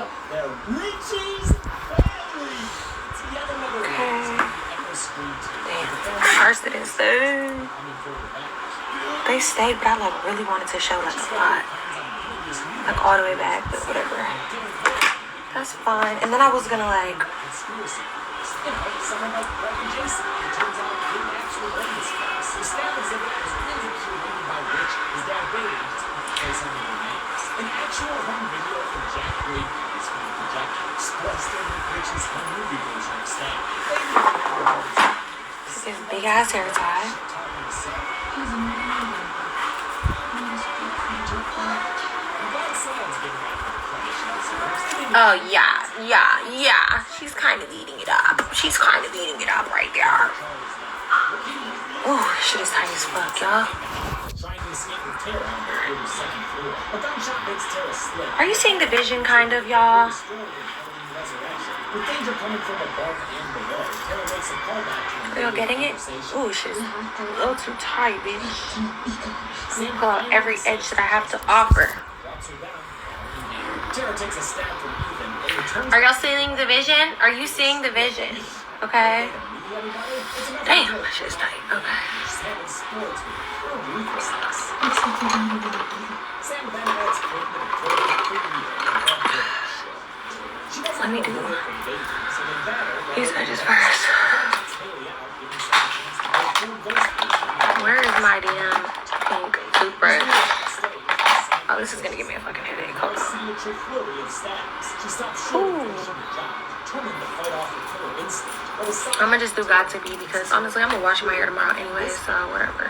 up their Richie's family. It's yet another First it is. They stayed, but I like really wanted to show like a lot. Like all the way back, but whatever. That's fine. And then I was gonna like someone like Greg and Jason, it turns out didn't actually own this house. The staff exhibit was really curated by Rich, his dad Brady, just plays on their names. An actual home video from Jack Brady is found for Jack spliced in with Rich's home movie version of Stan. this big ass hair tie. Oh yeah. She's kind of eating it up. Right there. Oh, shit is tight as fuck, y'all. Are you seeing the vision, kind of, y'all? Are y'all getting it? Ooh, shit is a little too tight, bitch. Pull out every edge that I have to offer. Are y'all seeing the vision? Are you seeing the vision? Okay. Damn, that shit's tight. Okay. Let me do these edges first. Where is my damn pink toothbrush? Oh, this is gonna give me a fucking headache. Hold on. Ooh. I'm gonna just do Got To Be because honestly I'm gonna wash my hair tomorrow anyway, so whatever.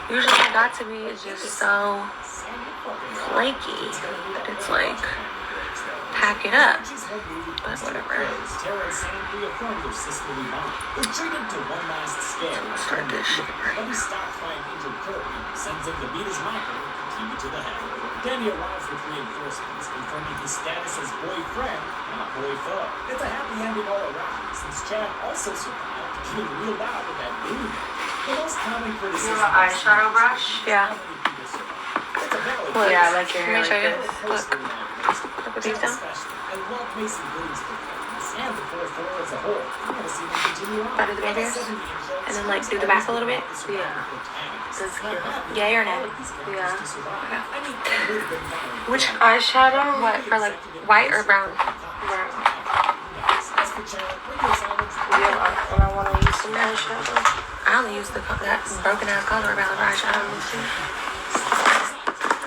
Usually Got To Be is just so flaky. It's like pack it up. But whatever. Start this shit right now. Danny arrives with reinforcements, confirming his status as boyfriend, not boy foe. It's a happy ending all around, since Chad also survived getting reeled out with that boom. The most common criticism. Your eyeshadow brush? Yeah. Look, yeah, I like your hair Let me show like you. this. Look at these down. I love Mason Goody's performance and the 4-4 as a whole. I'm gonna see them continue on. Gotta do the baby hairs? And then like do the back a little bit? Yeah. Yay or nay? Yeah. Which eyeshadow? What? Or like white or brown? Brown. When I want to use some eyeshadow. I only use that broken ass color brown eyeshadow.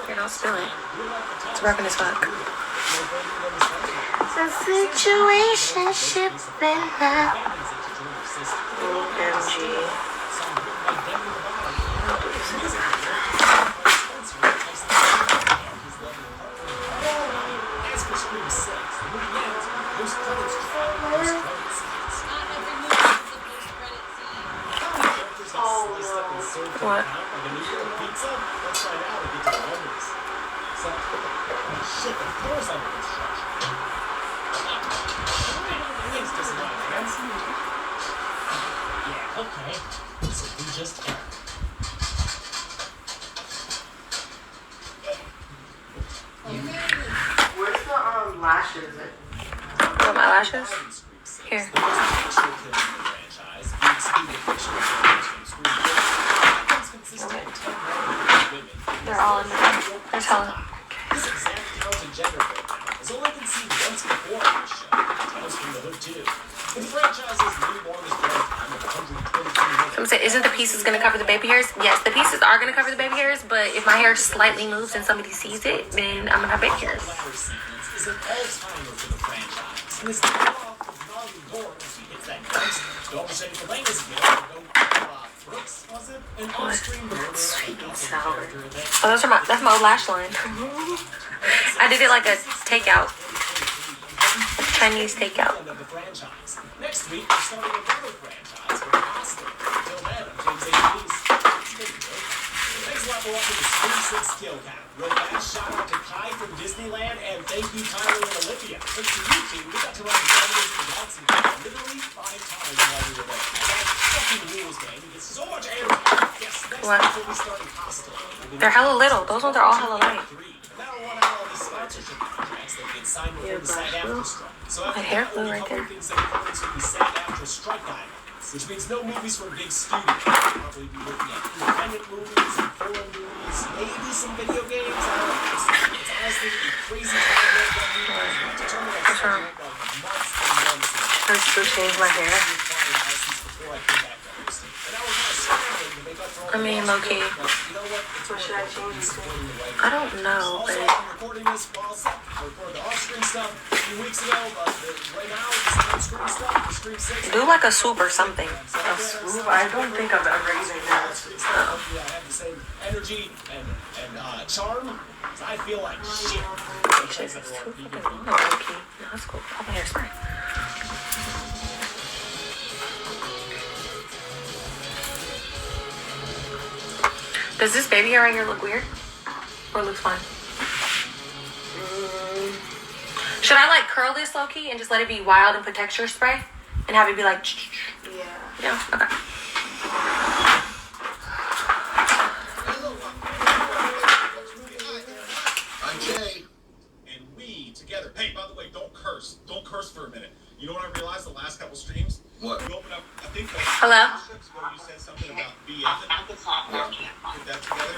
Here, don't spill it. It's broken as fuck. The situation shipping up. OMG. What? Okay, so we just Where's the lashes? Want my lashes? Here. They're all in there. There's hella. This exact count and gender breakdown is all I can see once before on this show. Tales from the Hood too. The franchise's new longest running time of 123 minutes. Someone said, isn't the pieces gonna cover the baby hairs? Yes, the pieces are gonna cover the baby hairs, but if my hair slightly moves and somebody sees it, then I'm gonna have baby hairs. Is an all-timer for the franchise. And it's the off of Volume 4 as he hits that ghost. Don't be saying for Vegas again. Brooks, was it? An on-screen Sweet and sour. Oh, that's my old lash line. I did it like a takeout. A Chinese takeout. Next week, we're starting another franchise for Austin. Until then, I'm James A. Thanks a lot for watching the Screen 6 Kill Count. Real fast shout out to Kai from Disneyland, and thank you, Tyler and Olivia. Thanks to you two, we got to run Guardians of the Galaxy literally 5 times while we were there. That fucking rules, man. You get so much air. Yes, next What? week we'll be starting Hostel. They're hella little. Those ones are all hella light. That'll run out all the sponsorship contracts that get signed before the SAG-AFTRA strike. So after My hair that, flew we'll be right covering there. things in accordance with the SAG-AFTRA strike guidelines, which means no movies from big studios. We'll probably be looking at independent movies and foreign movies, maybe some video games. I don't know. It's honestly a crazy time right now. We've determined our What's wrong? schedule like months and months ago. I still change my hair. Before I came back to hosting. And now we're kind of scrambling to make up for all I the mean, lost low-key. work, but you know what? It's What should I worth it. change it to? Supporting the right I don't cause. know, Also, but I'm recording this while set. I recorded the off-screen stuff a few weeks ago, but right now, this on-screen stuff, the Scream 6. do like a swoop or something. A swoop? I don't think I've ever even done a swoop. Hopefully I have the same energy and charm. So I feel like shit. Shit, it's too fucking long, low-key. No, that's cool. I'll put hairspray. Does this baby hair right here look weird? Or it looks fine? Should I like curl this low-key and just let it be wild and put texture spray? And have it be like... Yeah. Yeah, okay. I'm Jay. And we together. Hey, by the way, don't curse. Don't curse for a minute. You know what I realized the last couple streams? What? You opened up, I think Hello? streams ago you said something about BF. Put that together.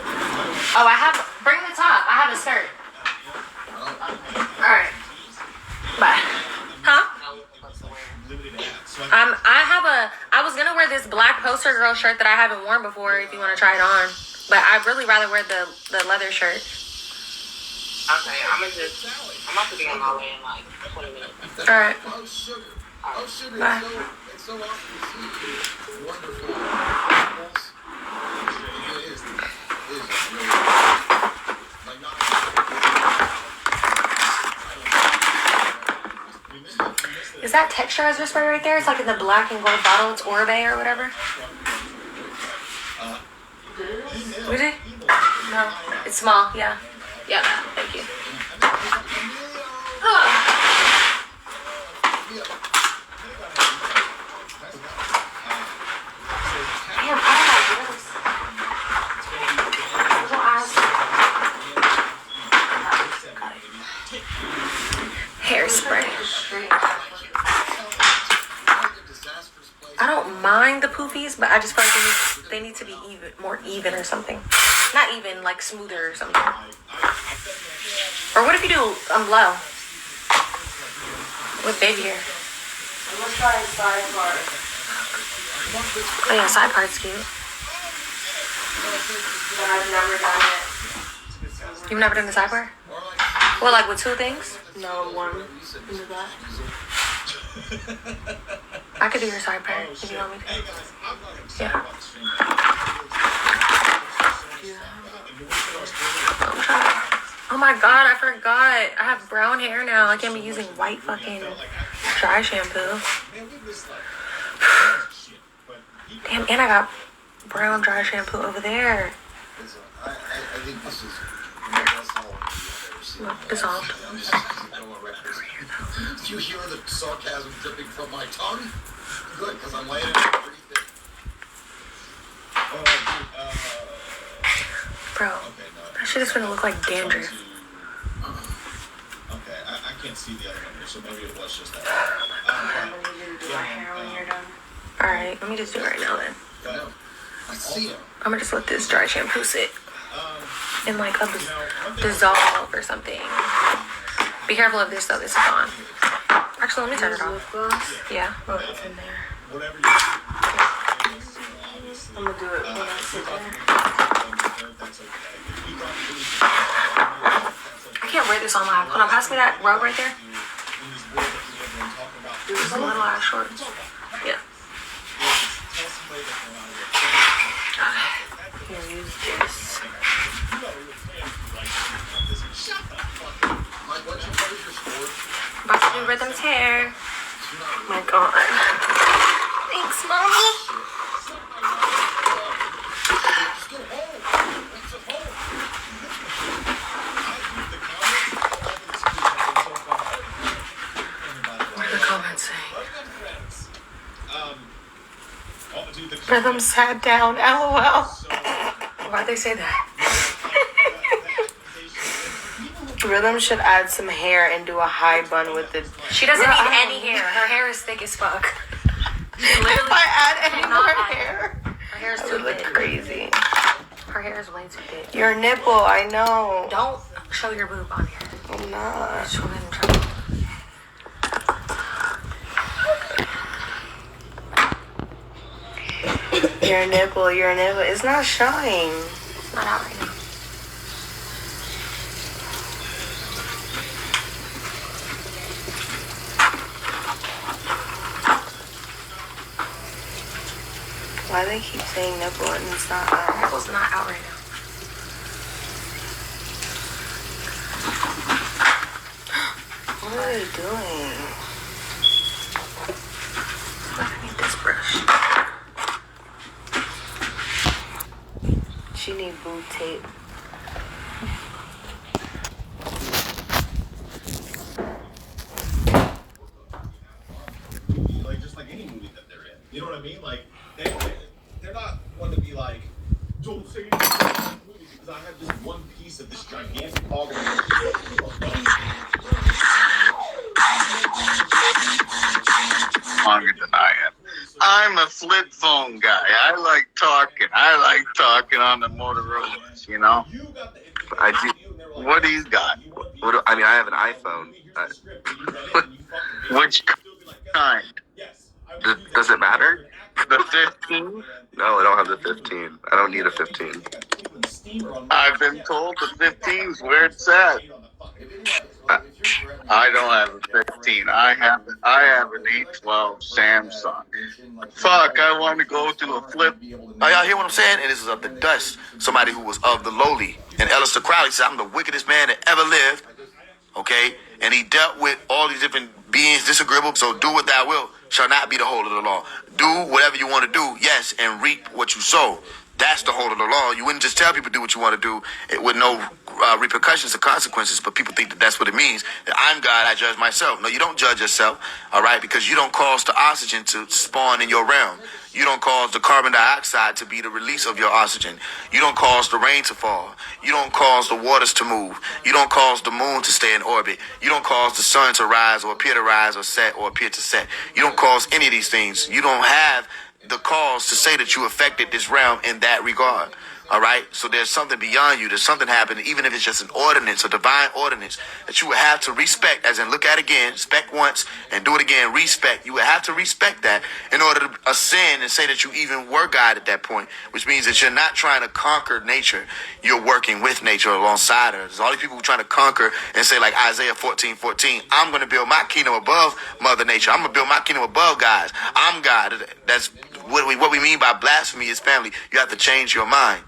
Oh, I have... Bring the top. I have a skirt. Alright. Bye. Huh? Limited ads. So I was gonna wear this black poster girl shirt that I haven't worn before if you want to try it on. But I'd really rather wear the leather shirt. Okay, I'm about to be on my way in like 20 minutes. Alright. Oh, sugar. Oh, sugar. Bye. It's so awesome to see you. Wonderful. Yes. It is. It is really. Like, not. Is that texturizer spray right there? It's like in the black and gold bottle. It's Oribe or whatever. Is it? No. It's small. Yeah. Yeah. Thank you. Damn, I don't like this. Little eyes. Hairspray. I don't mind the poofies, but I just feel like they need to be more even or something. Not even, like smoother or something. Or what if you do low? With baby hair. I'm gonna try a side part. Oh yeah, side part's cute. But I've never done it. You've never done the side part? Well, like with two things? No, one in the back. I could do your side part if you want me Hey to. guys, I'm not gonna Yeah. about the stream. Oh my god, I forgot. I have brown hair now. I can't be using white fucking dry shampoo. Man, we missed like shit. But he Damn, and I got brown dry shampoo over there. I think this is the best Halloween I've ever seen. Dissolved. I'm just going on record. Do you hear the sarcasm dripping from my tongue? Good, because I'm laying it pretty thick. Bro, okay, no. that shit is gonna look like dandruff. Okay, I can't see the other one here, so maybe it was just that. I'm gonna need you to do my hair when you're done. Alright, let me just do it right now then. I know. I see it. I'm gonna just let this dry shampoo sit in like a dissolve or something. Be careful of this though, this is on. Actually, let me turn it Lip off. gloss. Yeah, oh, it's in there. Whatever you I'm gonna do it when I sit there. I can't wear this on live. Hold on, pass me that rug right there. This is a little ass shorts. Yeah. Here, use this. Mike, what is your score? About to do Rhythm's hair. My god. Thanks, mommy. Still home. It's a home. What are the comments saying? Dude, the Rhythm sat down. LOL. Why'd they say that? Rhythm should add some hair and do a high bun with it. She doesn't need any hair. Her hair is thick as fuck. If I add any more add hair, Her hair is I too would look thick. crazy. Her hair is way too thick. Your nipple, I know. Don't show your boob on here. I'm not. She'll get in trouble. Your nipple, it's not showing. It's not out right now. Why they keep saying nipple and it's not out? Nipple's not out right now. What are they doing? I need this brush. She need boob tape. Like just like any movie that they're in. You know what I mean? Like they're not one to be like, don't say anything about this movie because I have this one piece of this gigantic organization. Longer than I am. I'm a flip phone guy. I like talking on the Motorola's, you know? I do. What do you got? I mean, I have an iPhone. Which kind? Does it matter? The 15? No, I don't have the 15. I don't need a 15. I've been told the 15's where it's at. I don't have a 15. I have an A12 Samsung. Fuck, I want to go to a flip. Now y'all hear what I'm saying? And this is of the dust. Somebody who was of the lowly. And Aleister Crowley said, I'm the wickedest man that ever lived. Okay? And he dealt with all these different beings disagreeable. So do what thou wilt shall not be the whole of the law. Do whatever you want to do, yes, and reap what you sow. That's the whole of the law. You wouldn't just tell people to do what you want to do with no repercussions or consequences, but people think that that's what it means. That I'm God, I judge myself. No, you don't judge yourself, all right, because you don't cause the oxygen to spawn in your realm. You don't cause the carbon dioxide to be the release of your oxygen. You don't cause the rain to fall. You don't cause the waters to move. You don't cause the moon to stay in orbit. You don't cause the sun to rise or appear to rise or set or appear to set. You don't cause any of these things. You don't have the cause to say that you affected this realm in that regard. All right. So there's something beyond you. There's something happening, even if it's just an ordinance, a divine ordinance that you would have to respect, as in look at again, spec once and do it again, respect. You would have to respect that in order to ascend and say that you even were God at that point, which means that you're not trying to conquer nature. You're working with nature alongside her. There's all these people who are trying to conquer and say, like Isaiah 14:14, I'm going to build my kingdom above Mother Nature. I'm going to build my kingdom above guys. I'm God. That's what we mean by blasphemy is family. You have to change your mind.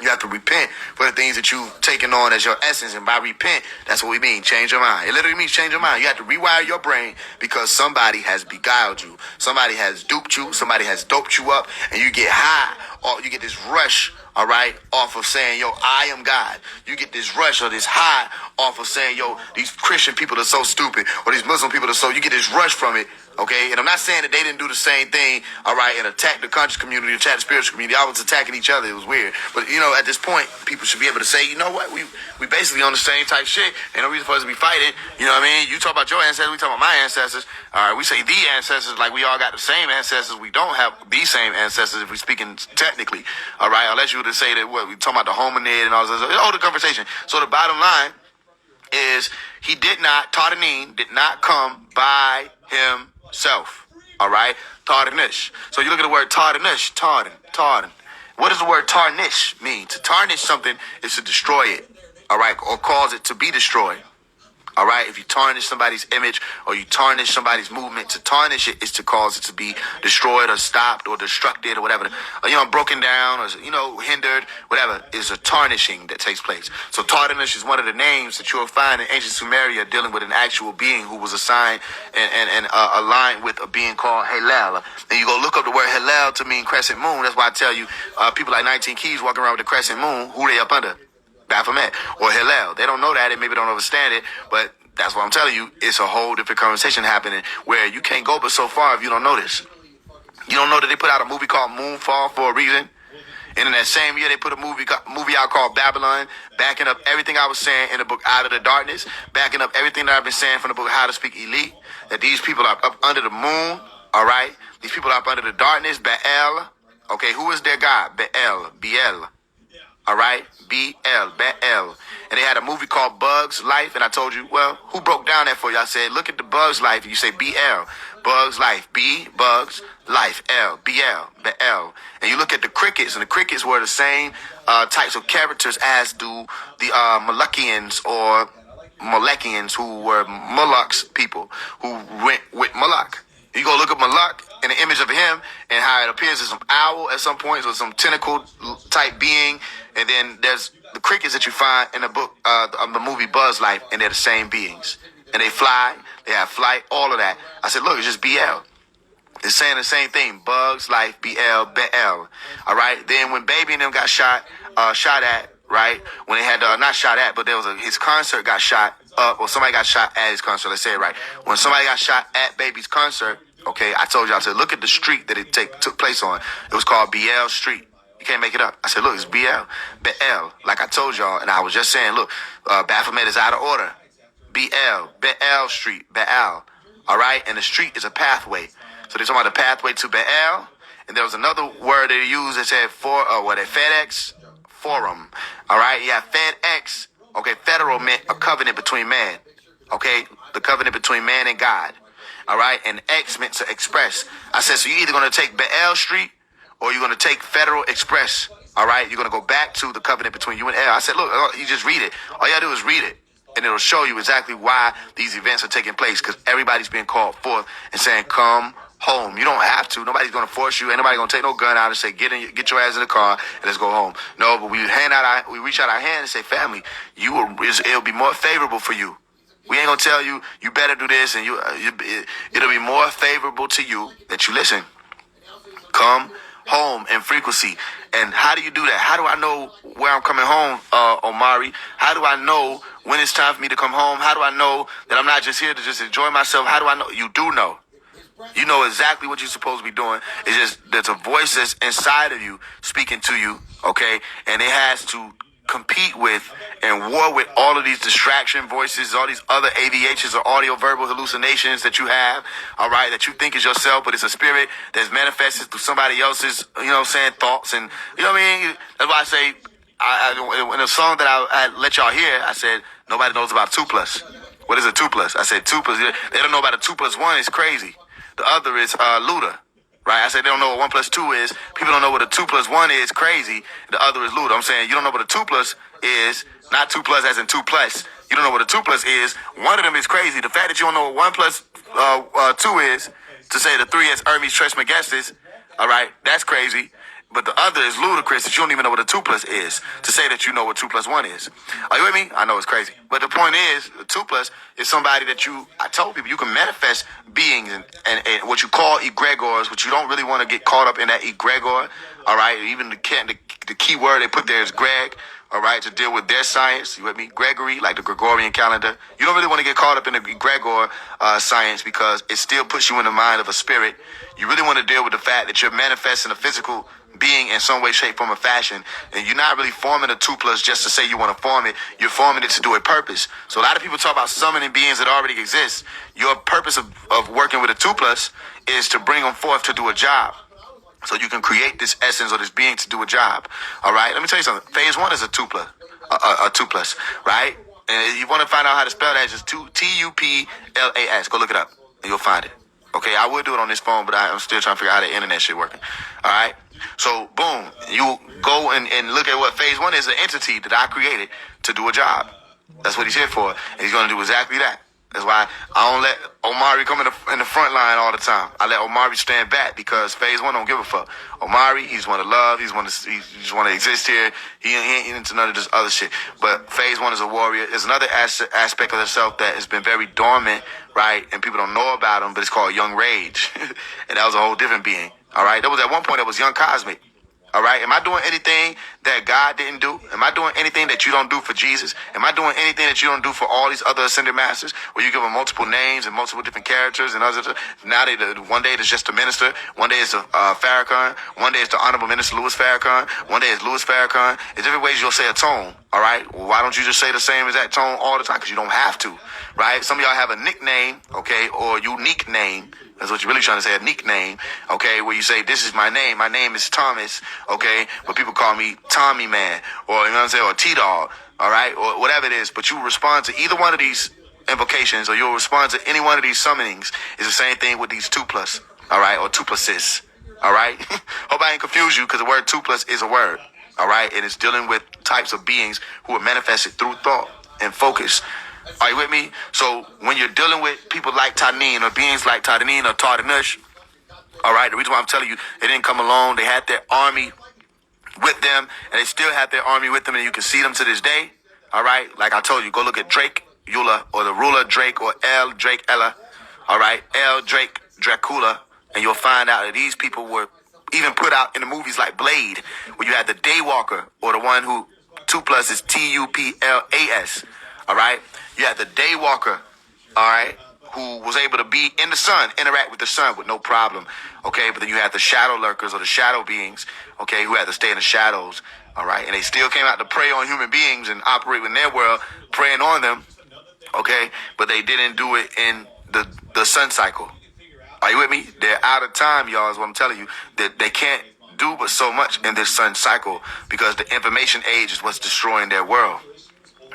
You have to repent for the things that you've taken on as your essence. And by repent, that's what we mean. Change your mind. It literally means change your mind. You have to rewire your brain because somebody has beguiled you. Somebody has duped you. Somebody has doped you up. And you get high. Or you get this rush, all right, off of saying, yo, I am God. You get this rush or this high off of saying, yo, these Christian people are so stupid. Or these Muslim people are so, you get this rush from it. Okay, and I'm not saying that they didn't do the same thing, all right, and attack the conscious community, attack the spiritual community. I was attacking each other. It was weird. But, you know, at this point, people should be able to say, you know what, we basically on the same type shit. Ain't no reason for us to be fighting. You know what I mean? You talk about your ancestors, we talk about my ancestors. All right, we say the ancestors like we all got the same ancestors. We don't have the same ancestors if we're speaking technically, all right, unless you were to say that, what, we talking about the hominid and all this. It's all the conversation. So the bottom line is Tartanin did not come by himself. All right, tarnish. So you look at the word tarnish, tarn. What does the word tarnish mean? To tarnish something is to destroy it, all right, or cause it to be destroyed. All right, if you tarnish somebody's image or you tarnish somebody's movement, to tarnish it is to cause it to be destroyed or stopped or destructed or whatever, or, you know, broken down or, you know, hindered, whatever, is a tarnishing that takes place. So Tartanish is one of the names that you'll find in ancient Sumeria dealing with an actual being who was assigned and aligned with a being called Halal. And you go look up the word Halal to mean crescent moon. That's why I tell you, people like 19 Keys walking around with the crescent moon, who they up under? Baphomet or Hillel. They don't know that and maybe don't understand it, but that's what I'm telling you. It's a whole different conversation happening where you can't go but so far if you don't know this. You don't know that they put out a movie called Moonfall for a reason, And in that same year, they put a movie out called Babylon, backing up everything I was saying in the book Out of the Darkness, backing up everything that I've been saying from the book How to Speak Elite, that these people are up under the moon, all right? These people are up under the darkness, Baal. Okay, who is their God? Baal. All right? Baal. And they had a movie called Bugs Life, and I told you, well, who broke down that for you? I said, look at the Bugs Life, and you say BL, Bugs Life, B, Bugs Life, L, BL, Baal. And you look at the crickets, and the crickets were the same types of characters as do the Moluckians or Moluckians, who were Moloch's people, who went with Moloch. You go look at Moloch and the image of him and how it appears as some owl at some points or some tentacle type being. And then there's the crickets that you find in the book of the movie Buzz Life, and they're the same beings. And they fly, they have flight, all of that. I said, look, it's just BL. They're saying the same thing. Bugs Life, BL, BL. All right. Then when Baby and them got shot at, right? When they had not shot at, but there was his concert got shot up, or somebody got shot at his concert. Let's say it right. When somebody got shot at Baby's concert, okay, I told y'all, I said, look at the street that it took place on. It was called BL Street. You can't make it up. I said, look, it's BL. Like I told y'all, and I was just saying, look, Baphomet is out of order. Baal Street, Baal. All right? And the street is a pathway. So they're talking about the pathway to Baal. And there was another word they used that said FedEx, forum. All right? Yeah, FedEx. Okay, federal meant a covenant between man. Okay? The covenant between man and God. All right? And X meant to express. I said, so you're either going to take Baal Street or you're going to take Federal Express. All right? You're going to go back to the covenant between you and L. I said, look, you just read it. All you got to do is read it. And it'll show you exactly why these events are taking place, because everybody's being called forth and saying, come home. You don't have to. Nobody's going to force you. Ain't nobody going to take no gun out and say, get your ass in the car and let's go home. No, but we reach out our hand and say, family, it'll be more favorable for you. We ain't going to tell you, you better do this, and it'll be more favorable to you that you listen. Come home in frequency. And how do you do that? How do I know where I'm coming home, Omari? How do I know when it's time for me to come home? How do I know that I'm not just here to just enjoy myself? How do I know? You do know. You know exactly what you're supposed to be doing. It's just there's a voice that's inside of you speaking to you, okay? And it has to compete with and war with all of these distraction voices, all these other AVHs or audio verbal hallucinations that you have, all right, that you think is yourself, but it's a spirit that's manifested through somebody else's, thoughts. And, you know what I mean? That's why I say, in a song that I let y'all hear, I said, nobody knows about 2 plus. What is a 2 plus? I said 2 plus. They don't know about a 2 plus 1. It's crazy. The other is Luda, right? I said they don't know what 1 plus 2 is. People don't know what a 2 plus 1 is. Crazy. The other is Luda. I'm saying you don't know what a 2 plus is. Not 2 plus as in 2 plus. You don't know what a 2 plus is. One of them is crazy. The fact that you don't know what 1 plus 2 is, to say the 3 is Hermes Trismegistus, all right, that's crazy. But the other is ludicrous that you don't even know what a 2 plus is, to say that you know what 2 plus 1 is. Are you with me? I know it's crazy. But the point is, the 2 plus is somebody that I told people, you can manifest beings and what you call egregors, which you don't really want to get caught up in that egregor, all right? Even the key word they put there is Greg, all right, to deal with their science. You with me? Gregory, like the Gregorian calendar. You don't really want to get caught up in the egregor science, because it still puts you in the mind of a spirit. You really want to deal with the fact that you're manifesting a physical being in some way, shape, form, or fashion, and you're not really forming a 2 plus just to say you want to form it. You're forming it to do a purpose. So a lot of people talk about summoning beings that already exist. Your purpose of working with a 2 plus is to bring them forth to do a job. So you can create this essence or this being to do a job. All right. Let me tell you something. Phase 1 is a 2 plus, a 2 plus, right? And if you want to find out how to spell that, just TUPLAS. Go look it up and you'll find it. Okay. I would do it on this phone, but I'm still trying to figure out how the internet shit working. All right. So, boom, you go and look at what phase 1 is, an entity that I created to do a job. That's what he's here for. And he's going to do exactly that. That's why I don't let Omari come in the front line all the time. I let Omari stand back, because phase 1 don't give a fuck. Omari, he just want to love. He just want to exist here. He ain't into none of this other shit. But phase 1 is a warrior. There's another aspect of himself that has been very dormant, right? And people don't know about him, but it's called Young Rage. And that was a whole different being. All right, there was at one point that was Young Cosmic. All right. Am I doing anything that God didn't do? Am I doing anything that you don't do for Jesus? Am I doing anything that you don't do for all these other ascended masters, where you give them multiple names and multiple different characters and others? Now one day it's just a minister, one day it's Farrakhan, one day it's the Honorable Minister Louis Farrakhan, one day it's Louis Farrakhan. There's different ways you'll say a tone. All right. Well, why don't you just say the same exact tone all the time? Because you don't have to. Right. Some of y'all have a nickname, okay, or a unique name. That's what you're really trying to say, a nickname, okay, where you say, this is my name is Thomas, okay, but people call me Tommy Man, or, you know what I'm saying, or T-Dog, all right, or whatever it is, but you respond to either one of these invocations, or you'll respond to any one of these summonings. Is the same thing with these 2+, all right, or 2+, all right? Hope I ain't confuse you, because the word 2+ is a word, all right, and it's dealing with types of beings who are manifested through thought and focus. Are you with me? So when you're dealing with people like Tanin or beings like Tanin or Tardanush, all right, the reason why I'm telling you, they didn't come alone. They had their army with them, and they still have their army with them, and you can see them to this day. All right, like I told you, go look at Drake Eula, or the ruler Drake, or El Drake Ella. All right, El Drake Dracula, and you'll find out that these people were even put out in the movies like Blade, where you had the Daywalker, or the one who 2+ is Tuplas. All right. You had the Daywalker, all right, who was able to be in the sun, interact with the sun with no problem, okay? But then you had the shadow lurkers, or the shadow beings, okay, who had to stay in the shadows, all right? And they still came out to prey on human beings and operate in their world, preying on them, okay? But they didn't do it in the sun cycle. Are you with me? They're out of time, y'all, is what I'm telling you. That they can't do but so much in this sun cycle, because the information age is what's destroying their world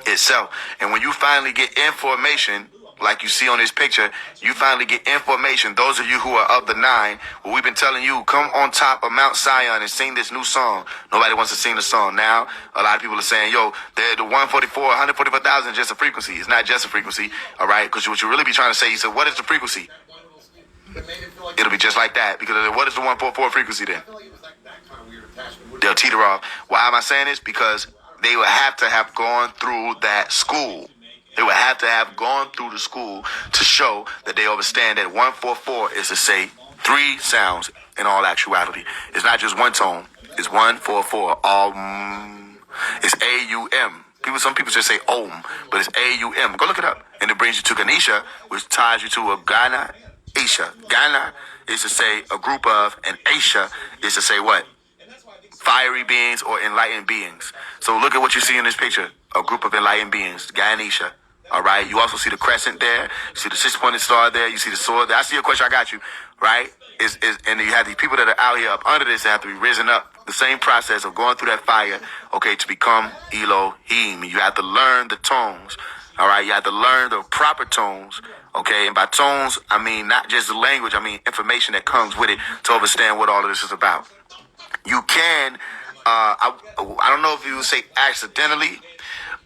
itself. And when you finally get information, like you see on this picture, you finally get information. Those of you who are of the 9, well, we've been telling you, come on top of Mount Zion and sing this new song. Nobody wants to sing the song. Now, a lot of people are saying, yo, the 144,000 is just a frequency. It's not just a frequency, all right? Because what you really be trying to say, you said, what is the frequency? It'll be just like that. Because what is the 144 frequency then? They'll teeter off. Why am I saying this? Because they would have to have gone through that school. They would have to have gone through the school to show that they understand that 144 is to say 3 sounds in all actuality. It's not just one tone. It's 144. It's A-U-M. Some people just say Om, but it's A-U-M. Go look it up. And it brings you to Ganesha, which ties you to a Gana Isha. Gana is to say a group of, and Aisha is to say what? Fiery beings or enlightened beings. So look at what you see in this picture. A group of enlightened beings. Ganesha. All right. You also see the crescent there. You see the 6-pointed star there. You see the sword there. I see your question. I got you. Right. And you have these people that are out here up under this that have to be risen up. The same process of going through that fire. Okay. To become Elohim. You have to learn the tones. All right. You have to learn the proper tones. Okay. And by tones, I mean not just the language. I mean information that comes with it to understand what all of this is about. You can, I don't know if you would say accidentally,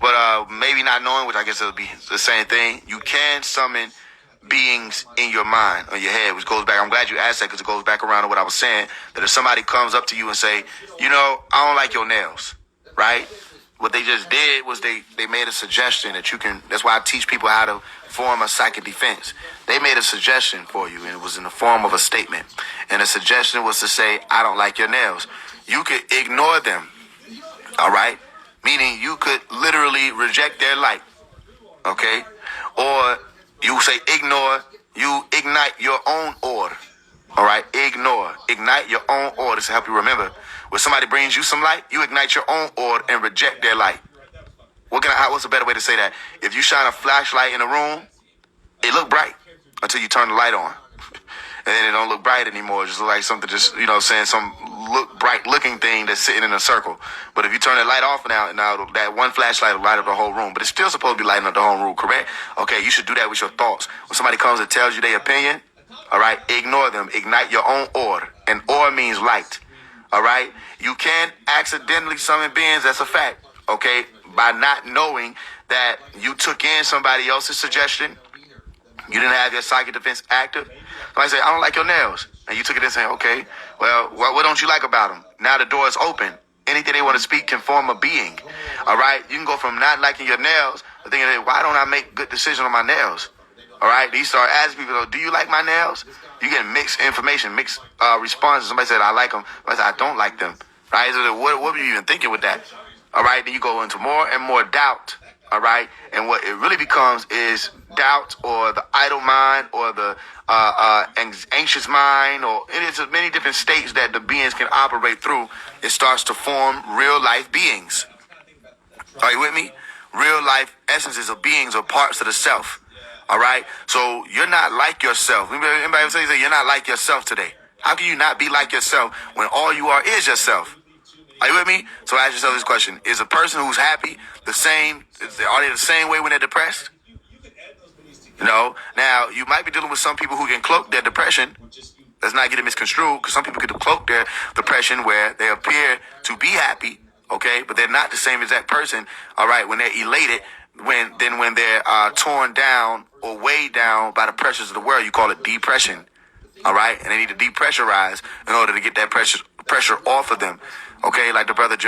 but maybe not knowing, which I guess it would be the same thing. You can summon beings in your mind, or your head, which goes back. I'm glad you asked that, because it goes back around to what I was saying, that if somebody comes up to you and say, you know, I don't like your nails, right? What they just did was they made a suggestion that you can, that's why I teach people how to form a psychic defense. They made a suggestion for you, and it was in the form of a statement. And the suggestion was to say, I don't like your nails. You could ignore them, all right? Meaning you could literally reject their light, okay? Or you say ignore, you ignite your own order, all right? Ignite your own order to help you remember. When somebody brings you some light, you ignite your own order and reject their light. What's a better way to say that? If you shine a flashlight in a room, it look bright until you turn the light on. And then it don't look bright anymore. It just look like something some look bright looking thing that's sitting in a circle. But if you turn that light off now that one flashlight will light up the whole room. But it's still supposed to be lighting up the whole room, correct? Okay, you should do that with your thoughts. When somebody comes and tells you their opinion, all right, ignore them. Ignite your own order. And order means light. All right? You can accidentally summon beings, that's a fact, okay? By not knowing that you took in somebody else's suggestion. You didn't have your psychic defense active. Somebody say, I don't like your nails. And you took it in saying, okay, well, what don't you like about them? Now the door is open. Anything they want to speak can form a being. All right? You can go from not liking your nails to thinking, why don't I make good decisions on my nails? All right? You start asking people, do you like my nails? You get mixed information, mixed responses. Somebody said, I like them. Somebody said, I don't like them. right? So what were you even thinking with that? All right, then you go into more and more doubt. All right, and what it really becomes is doubt, or the idle mind, or the anxious mind, or it is many different states that the beings can operate through. It starts to form real life beings. Are you with me? Real life essences of beings or parts of the self. All right, so you're not like yourself. Anybody ever say you're not like yourself today? How can you not be like yourself when all you are is yourself? Are you with me? So ask yourself this question: is a person who's happy the same? Are they the same way when they're depressed? You know. Now you might be dealing with some people who can cloak their depression. Let's not get it misconstrued, because some people can cloak their depression where they appear to be happy, okay, but they're not the same as that person. All right, when they're elated, when they're torn down or weighed down by the pressures of the world, you call it depression. All right, and they need to depressurize in order to get that pressure off of them. Okay, like the brother